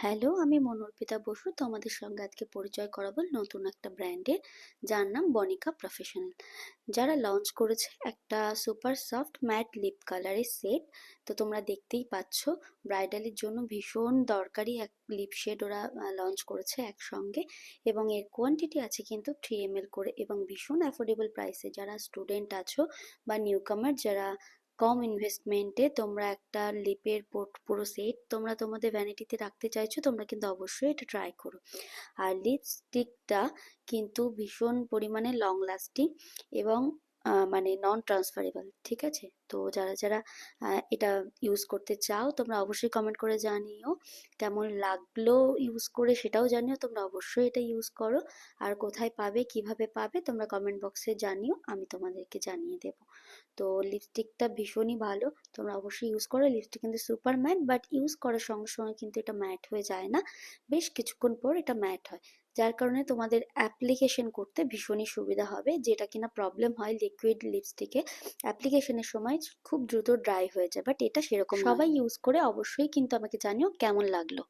Hello, আমি মনোর্পিতা বসু তোমাদের সঙ্গে আজকে পরিচয় করাবো নতুন একটা ব্র্যান্ডের, যার নাম বনিকা প্রফেশনাল। যারা লঞ্চ করেছে একটা সুপার সফট ম্যাট লিপ কালারের সেট। তো তোমরা দেখতেই পাচ্ছ, ব্রাইডালের জন্য ভীষণ দরকারি এক লিপ শেড ওরা লঞ্চ করেছে একসঙ্গে। এবং এর কোয়ান্টিটি আছে কিন্তু 3 ml করে, এবং ভীষণ অ্যাফোর্ডেবল প্রাইসে। যারা স্টুডেন্ট আছো বা নিউকামার, যারা কম ইনভেস্টমেন্টে তোমরা একটা লিপের পুরো সেট তোমরা তোমাদের ভ্যানিটিতে রাখতে চাইছো, তোমরা কিন্তু অবশ্যই এটা ট্রাই করো। আর লিপস্টিকটা কিন্তু ভীষণ পরিমাণে লং লাস্টিং এবং মানে নন ট্রান্সফারেবল, ঠিক আছে? তো যারা যারা এটা ইউজ করতে চাও তোমরা অবশ্যই কমেন্ট করে জানিও কেমন লাগলো ইউজ করে, সেটাও জানিও। তোমরা অবশ্যই এটা ইউজ করো। আর কোথায় পাবে, কিভাবে পাবে, তোমরা কমেন্ট বক্সে জানিও, আমি তোমাদেরকে জানিয়ে দেবো। তো লিপস্টিকটা ভীষণই ভালো, তোমরা অবশ্যই ইউজ করো। লিপস্টিক কিন্তু সুপার ম্যাট, বাট ইউজ করার সঙ্গে সঙ্গে কিন্তু এটা ম্যাট হয়ে যায় না, বেশ কিছুক্ষণ পর এটা ম্যাট হয়। যার কারণে তোমাদের অ্যাপ্লিকেশন করতে ভীষণই সুবিধা হবে, যেটা কিনা প্রবলেম হয় লিকুইড লিপস্টিকে। অ্যাপ্লিকেশনের সময় খুব দ্রুত ড্রাই হয়ে যায়, বাট এটা সেরকম সবাই ইউজ করে অবশ্যই কিন্তু আমাকে জানিও কেমন লাগলো।